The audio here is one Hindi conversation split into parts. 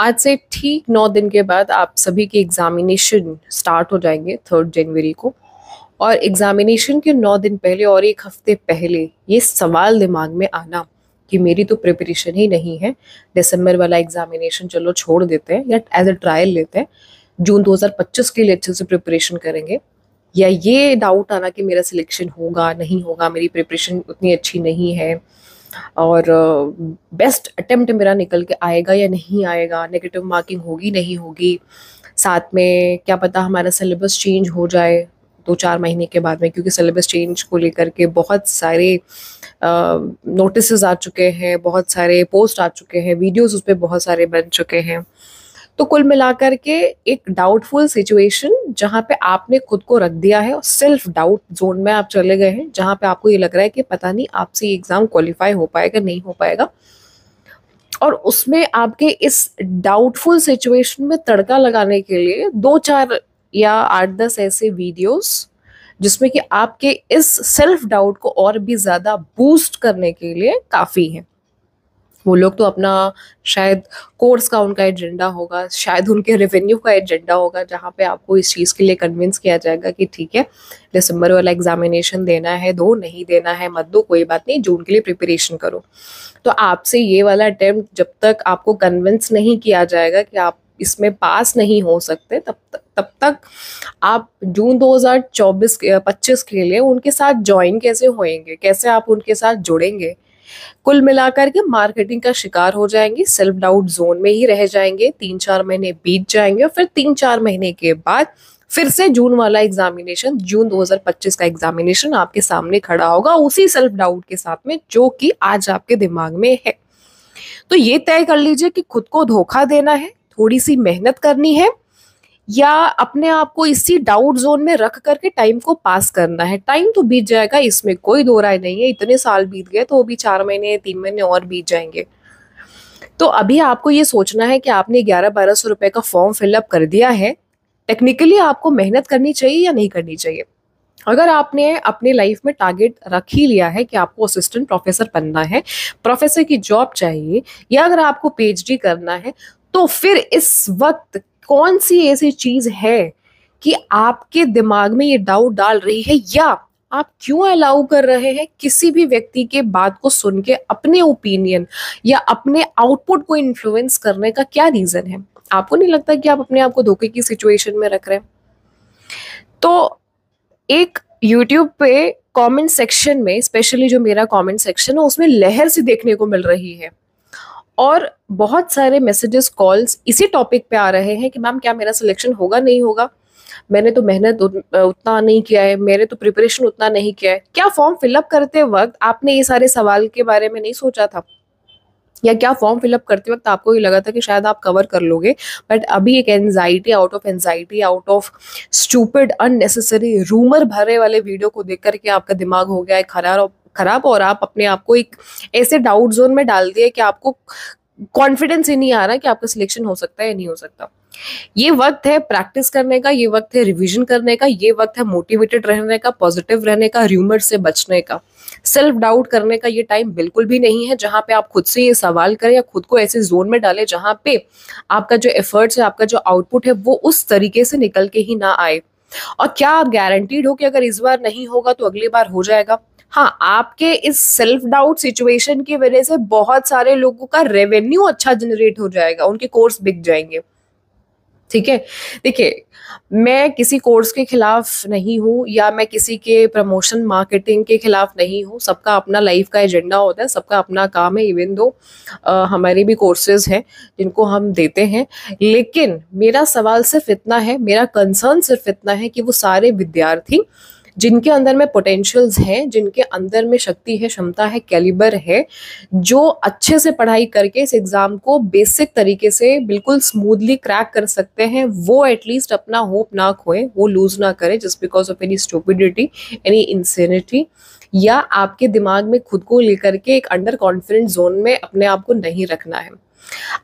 आज से ठीक 9 दिन के बाद आप सभी के एग्जामिनेशन स्टार्ट हो जाएंगे 3 जनवरी को। और एग्जामिनेशन के 9 दिन पहले और 1 हफ्ते पहले ये सवाल दिमाग में आना कि मेरी तो प्रिपरेशन ही नहीं है, दिसंबर वाला एग्जामिनेशन चलो छोड़ देते हैं या एज अ ट्रायल लेते हैं, जून 2025 के लिए अच्छे से प्रिपरेशन करेंगे। या ये डाउट आना कि मेरा सिलेक्शन होगा नहीं होगा, मेरी प्रिपरेशन उतनी अच्छी नहीं है और बेस्ट अटेम्प्ट मेरा निकल के आएगा या नहीं आएगा, नेगेटिव मार्किंग होगी नहीं होगी, साथ में क्या पता हमारा सिलेबस चेंज हो जाए 2-4 महीने के बाद में, क्योंकि सिलेबस चेंज को लेकर के बहुत सारे नोटिस आ चुके हैं, बहुत सारे पोस्ट आ चुके हैं, वीडियोस उस पर बहुत सारे बन चुके हैं। तो कुल मिलाकर के एक डाउटफुल सिचुएशन जहां पे आपने खुद को रख दिया है और सेल्फ डाउट जोन में आप चले गए हैं, जहां पे आपको ये लग रहा है कि पता नहीं आपसे ये एग्जाम क्वालिफाई हो पाएगा नहीं हो पाएगा। और उसमें आपके इस डाउटफुल सिचुएशन में तड़का लगाने के लिए 2-4 या 8-10 ऐसे वीडियोस जिसमें कि आपके इस सेल्फ डाउट को और भी ज्यादा बूस्ट करने के लिए काफी है। वो लोग तो अपना शायद कोर्स का उनका एजेंडा होगा, शायद उनके रेवेन्यू का एजेंडा होगा, जहाँ पे आपको इस चीज़ के लिए कन्विंस किया जाएगा कि ठीक है दिसंबर वाला एग्जामिनेशन देना है दो, नहीं देना है मत दो, कोई बात नहीं, जून के लिए प्रिपरेशन करो। तो आपसे ये वाला अटेम्प्ट जब तक आपको कन्विंस नहीं किया जाएगा कि आप इसमें पास नहीं हो सकते, तब तक आप जून 2024-25 के लिए उनके साथ ज्वाइन कैसे होएंगे, कैसे आप उनके साथ जुड़ेंगे। कुल मिलाकर के मार्केटिंग का शिकार हो जाएंगे, सेल्फ डाउट जोन में ही रह जाएंगे, 3-4 महीने बीत जाएंगे और फिर 3-4 महीने के बाद फिर से जून वाला एग्जामिनेशन, जून 2025 का एग्जामिनेशन आपके सामने खड़ा होगा उसी सेल्फ डाउट के साथ में जो कि आज आपके दिमाग में है। तो ये तय कर लीजिए कि खुद को धोखा देना है, थोड़ी सी मेहनत करनी है, या अपने आप को इसी डाउट जोन में रख करके टाइम को पास करना है। टाइम तो बीत जाएगा, इसमें कोई दो राय नहीं है, इतने साल बीत गए तो अभी 4 महीने 3 महीने और बीत जाएंगे। तो अभी आपको ये सोचना है कि आपने 1100-1200 रुपए का फॉर्म फिलअप कर दिया है, टेक्निकली आपको मेहनत करनी चाहिए या नहीं करनी चाहिए। अगर आपने अपने लाइफ में टारगेट रख ही लिया है कि आपको असिस्टेंट प्रोफेसर बनना है, प्रोफेसर की जॉब चाहिए, या अगर आपको पीएचडी करना है, तो फिर इस वक्त कौन सी ऐसी चीज है कि आपके दिमाग में ये डाउट डाल रही है, या आप क्यों अलाउ कर रहे हैं किसी भी व्यक्ति के बात को सुन के अपने ओपिनियन या अपने आउटपुट को इन्फ्लुएंस करने का क्या रीजन है। आपको नहीं लगता कि आप अपने आप को धोखे की सिचुएशन में रख रहे हैं? तो एक यूट्यूब पे कमेंट सेक्शन में, स्पेशली जो मेरा कमेंट सेक्शन है, उसमें लहर सी देखने को मिल रही है और बहुत सारे मैसेजेस कॉल्स इसी टॉपिक पे आ रहे हैं कि मैम क्या मेरा सिलेक्शन होगा नहीं होगा, मैंने तो मेहनत उतना नहीं किया है, मैंने तो प्रिपरेशन उतना नहीं किया है। क्या फॉर्म फिलअप करते वक्त आपने ये सारे सवाल के बारे में नहीं सोचा था? या क्या फॉर्म फिलअप करते वक्त आपको ये लगा था कि शायद आप कवर कर लोगे, बट अभी एक anxiety, out of stupid unnecessary rumour भरे वाले वीडियो को देख करके आपका दिमाग हो गया है खराब और आप अपने आप को एक ऐसे डाउट जोन में डाल दिए कि आपको कॉन्फिडेंस ही नहीं आ रहा कि आपका सिलेक्शन हो सकता है या नहीं हो सकता। ये वक्त है प्रैक्टिस करने का, ये वक्त है रिवीजन करने का, ये वक्त है मोटिवेटेड रहने का, पॉजिटिव रहने का, र्यूमर से बचने का। सेल्फ डाउट करने का ये टाइम बिल्कुल भी नहीं है जहां पे आप खुद से ये सवाल करें या खुद को ऐसे जोन में डालें जहां पे आपका जो एफर्ट्स है, आपका जो आउटपुट है, वो उस तरीके से निकल के ही ना आए। और क्या आप गारंटीड हो कि अगर इस बार नहीं होगा तो अगली बार हो जाएगा? हाँ, आपके इस सेल्फ डाउट सिचुएशन की वजह से बहुत सारे लोगों का रेवेन्यू अच्छा जनरेट हो जाएगा, उनके कोर्स बिक जाएंगे। ठीक है, देखिए मैं किसी कोर्स के खिलाफ नहीं हूँ या मैं किसी के प्रमोशन मार्केटिंग के खिलाफ नहीं हूँ, सबका अपना लाइफ का एजेंडा होता है, सबका अपना काम है। इवन दो हमारे भी कोर्सेज हैं जिनको हम देते हैं, लेकिन मेरा सवाल सिर्फ इतना है, मेरा कंसर्न सिर्फ इतना है कि वो सारे विद्यार्थी जिनके अंदर में पोटेंशियल्स हैं, जिनके अंदर में शक्ति है, क्षमता है, कैलिबर है, जो अच्छे से पढ़ाई करके इस एग्जाम को बेसिक तरीके से बिल्कुल स्मूथली क्रैक कर सकते हैं, वो एटलीस्ट अपना होप ना खोए, वो लूज ना करे just because of any stupidity, any insanity, या आपके दिमाग में खुद को लेकर के एक अंडर कॉन्फिडेंस जोन में अपने आप को नहीं रखना है।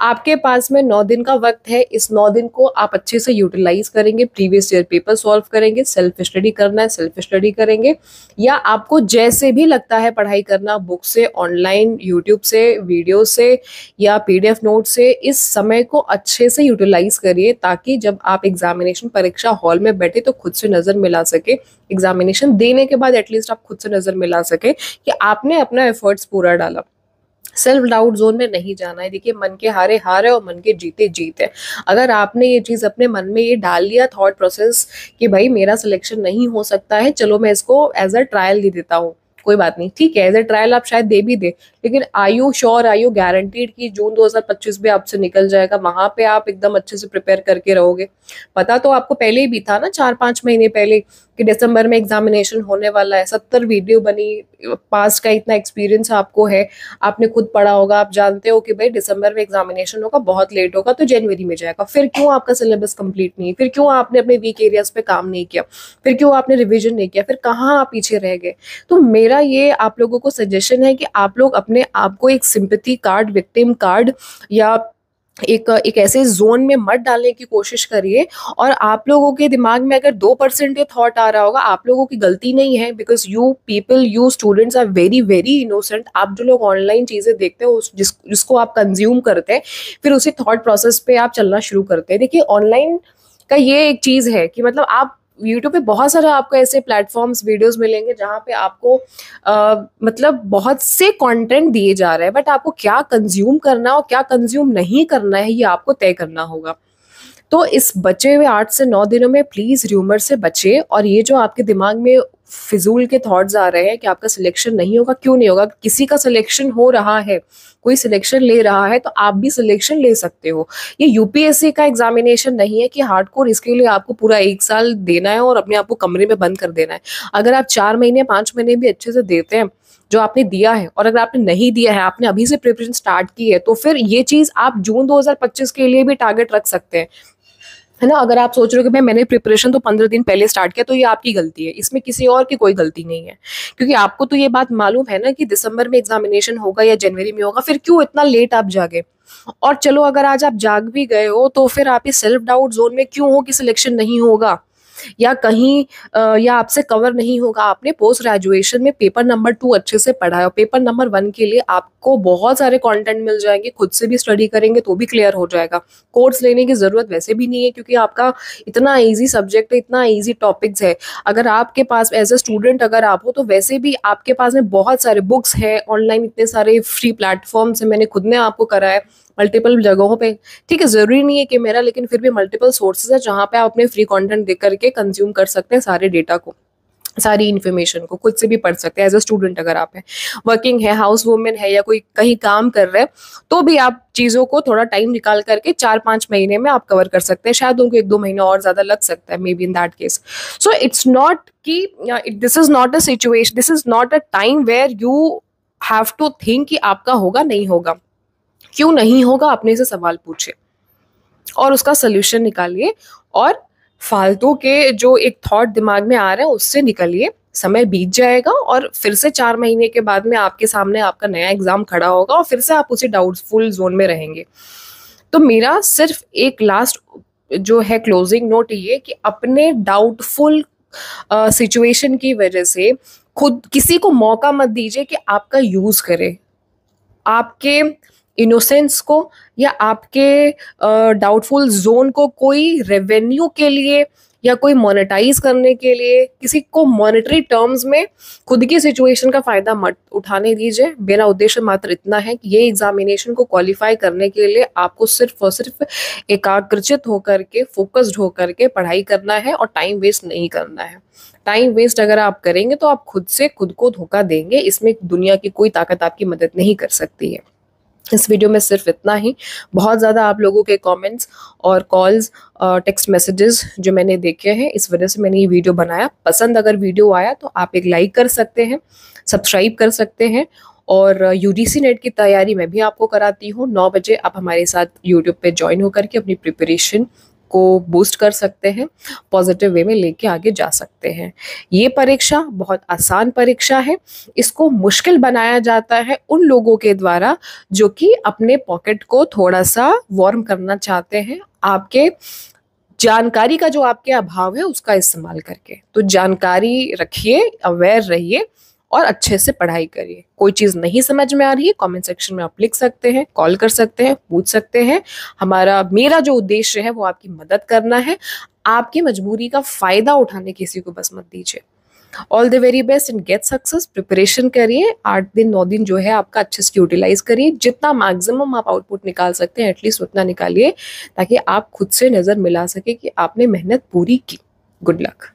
आपके पास में 9 दिन का वक्त है। इस 9 दिन को आप अच्छे से यूटिलाइज करेंगे, प्रीवियस ईयर पेपर सॉल्व करेंगे, सेल्फ स्टडी करना है सेल्फ स्टडी करेंगे, या आपको जैसे भी लगता है पढ़ाई करना, बुक से, ऑनलाइन, यूट्यूब से, वीडियो से या पीडीएफ नोट से, इस समय को अच्छे से यूटिलाइज करिए ताकि जब आप एग्जामिनेशन परीक्षा हॉल में बैठे तो खुद से नजर मिला सके, एग्जामिनेशन देने के बाद एटलीस्ट आप खुद से नजर मिला सके कि आपने अपना एफर्ट्स पूरा डाला। सेल्फ डाउट जोन में नहीं जाना है। देखिए, मन के हारे हार है और मन के जीते जीत है। अगर आपने ये चीज अपने मन में ये डाल लिया थॉट प्रोसेस कि भाई मेरा सिलेक्शन नहीं हो सकता है, चलो मैं इसको एज अ ट्रायल दे देता हूँ, कोई बात नहीं, ठीक है, एज ए ट्रायल आप शायद दे भी दे, लेकिन are you sure, are you guaranteed कि जून 2025 भी आपसे निकल जाएगा, वहां पे आप एकदम अच्छे से प्रिपेयर करके रहोगे? पता तो आपको पहले ही भी था ना, 4-5 महीने पहले, कि दिसंबर में एग्जामिनेशन होने वाला है। 70 वीडियो बनी, पास्ट का इतना एक्सपीरियंस आपको है, आपने खुद पढ़ा होगा, आप जानते हो कि भाई दिसंबर में एग्जामिनेशन होगा, बहुत लेट होगा तो जनवरी में जाएगा। फिर क्यों आपका सिलेबस कंप्लीट नहीं, फिर क्यों आपने अपने वीक एरियाज पे काम नहीं किया, फिर क्यों आपने रिविजन नहीं किया, फिर कहाँ आप पीछे रह गए? तो मेरा ये आप लोगों को सजेशन है कि आप लोग अपने आप को एक सिंपैथी कार्ड, विक्टिम कार्ड या एक ऐसे जोन में मत डालने की कोशिश करिए। और आप लोगों के दिमाग में अगर 2% ये थॉट आ रहा होगा, आप लोगों की गलती नहीं है, because you people, you students are very very innocent. आप जो लोग ऑनलाइन चीजें देखते हो, जिसको आप कंज्यूम करते हैं, फिर उसी थॉट प्रोसेस पे आप चलना शुरू करते हैं। देखिए, ऑनलाइन का ये एक चीज है कि मतलब आप यूट्यूब पे बहुत सारे आपको ऐसे प्लेटफॉर्म्स, वीडियोस मिलेंगे जहाँ पे आपको मतलब बहुत से कंटेंट दिए जा रहे हैं, बट आपको क्या कंज्यूम करना है और क्या कंज्यूम नहीं करना है ये आपको तय करना होगा। तो इस बचे हुए 8 से 9 दिनों में प्लीज र्यूमर से बचे। और ये जो आपके दिमाग में फिजूल के थॉट्स आ रहे हैं कि आपका सिलेक्शन नहीं होगा, क्यों नहीं होगा? किसी का सिलेक्शन हो रहा है, कोई सिलेक्शन ले रहा है, तो आप भी सिलेक्शन ले सकते हो। ये यूपीएससी का एग्जामिनेशन नहीं है कि हार्डकोर इसके लिए आपको पूरा 1 साल देना है और अपने आप को कमरे में बंद कर देना है। अगर आप 4 महीने 5 महीने भी अच्छे से देते हैं जो आपने दिया है, और अगर आपने नहीं दिया है, आपने अभी से प्रिपरेशन स्टार्ट की है, तो फिर ये चीज आप जून 2025 के लिए भी टारगेट रख सकते हैं, है ना? अगर आप सोच रहे हो कि भाई मैंने प्रिपरेशन तो 15 दिन पहले स्टार्ट किया, तो ये आपकी गलती है, इसमें किसी और की कोई गलती नहीं है। क्योंकि आपको तो ये बात मालूम है ना कि दिसंबर में एग्जामिनेशन होगा या जनवरी में होगा, फिर क्यों इतना लेट आप जागे? और चलो अगर आज आप जाग भी गए हो, तो फिर आप इस सेल्फ डाउट जोन में क्यों हो कि सिलेक्शन नहीं होगा या कहीं या आपसे कवर नहीं होगा? आपने पोस्ट ग्रेजुएशन में पेपर नंबर 2 अच्छे से पढ़ा है, पेपर नंबर 1 के लिए आपको बहुत सारे कंटेंट मिल जाएंगे, खुद से भी स्टडी करेंगे तो भी क्लियर हो जाएगा। कोर्स लेने की जरूरत वैसे भी नहीं है, क्योंकि आपका इतना इजी सब्जेक्ट है, इतना इजी टॉपिक्स है। अगर आपके पास एज अ स्टूडेंट अगर आप हो, तो वैसे भी आपके पास में बहुत सारे बुक्स है ऑनलाइन, इतने सारे फ्री प्लेटफॉर्म्स है, मैंने खुद ने आपको करा है मल्टीपल जगहों पे। ठीक है, जरूरी नहीं है कि मेरा, लेकिन फिर भी मल्टीपल सोर्सेज है जहाँ पे आप अपने फ्री कंटेंट देख करके कंज्यूम कर सकते हैं सारे डेटा को, सारी इन्फॉर्मेशन को खुद से भी पढ़ सकते हैं। एज अ स्टूडेंट अगर आप है, वर्किंग है, हाउस वुमेन है, या कोई कहीं काम कर रहे हैं, तो भी आप चीजों को थोड़ा टाइम निकाल करके 4-5 महीने में आप कवर कर सकते हैं। शायद उनको 1-2 महीना और ज्यादा लग सकता है, maybe in that case. So it's not कि this is not a situation, this is not a time where you have to think कि आपका होगा नहीं होगा। क्यों नहीं होगा, अपने से सवाल पूछे और उसका सोल्यूशन निकालिए, और फालतू के जो एक थॉट दिमाग में आ रहे हैं उससे निकलिए। समय बीत जाएगा और फिर से 4 महीने के बाद में आपके सामने आपका नया एग्जाम खड़ा होगा और फिर से आप उसी डाउटफुल जोन में रहेंगे। तो मेरा सिर्फ एक लास्ट जो है क्लोजिंग नोट ये कि अपने डाउटफुल सिचुएशन की वजह से खुद किसी को मौका मत दीजिए कि आपका यूज करे। आपके इनोसेंस को या आपके डाउटफुल जोन को कोई रेवेन्यू के लिए या कोई मोनेटाइज करने के लिए, किसी को मॉनेटरी टर्म्स में खुद की सिचुएशन का फायदा मत उठाने दीजिए। मेरा उद्देश्य मात्र इतना है कि ये एग्जामिनेशन को क्वालिफाई करने के लिए आपको सिर्फ और सिर्फ एकाग्रचित होकर के, फोकस्ड होकर के पढ़ाई करना है और टाइम वेस्ट नहीं करना है। टाइम वेस्ट अगर आप करेंगे तो आप खुद से खुद को धोखा देंगे, इसमें दुनिया की कोई ताकत आपकी मदद नहीं कर सकती है। इस वीडियो में सिर्फ इतना ही। बहुत ज़्यादा आप लोगों के कमेंट्स और कॉल्स, टेक्स्ट मैसेजेस जो मैंने देखे हैं, इस वजह से मैंने ये वीडियो बनाया। पसंद अगर वीडियो आया तो आप एक लाइक कर सकते हैं, सब्सक्राइब कर सकते हैं, और यूजीसी नेट की तैयारी मैं भी आपको कराती हूँ। 9 बजे आप हमारे साथ यूट्यूब पे ज्वाइन होकर के अपनी प्रिपरेशन को बूस्ट कर सकते हैं, पॉजिटिव वे में लेके आगे जा सकते हैं। ये परीक्षा बहुत आसान परीक्षा है। इसको मुश्किल बनाया जाता है उन लोगों के द्वारा जो कि अपने पॉकेट को थोड़ा सा वार्म करना चाहते हैं, आपके जानकारी का जो आपके अभाव है उसका इस्तेमाल करके। तो जानकारी रखिए, अवेयर रहिए और अच्छे से पढ़ाई करिए। कोई चीज़ नहीं समझ में आ रही है, कमेंट सेक्शन में आप लिख सकते हैं, कॉल कर सकते हैं, पूछ सकते हैं। मेरा जो उद्देश्य है वो आपकी मदद करना है। आपकी मजबूरी का फायदा उठाने किसी को बस मत दीजिए। All the very best and get success. Preparation करिए, 8 दिन 9 दिन जो है आपका अच्छे से यूटिलाइज करिए। जितना मैक्सिमम आप आउटपुट निकाल सकते हैं एटलीस्ट उतना निकालिए, ताकि आप खुद से नज़र मिला सके कि आपने मेहनत पूरी की। Good luck.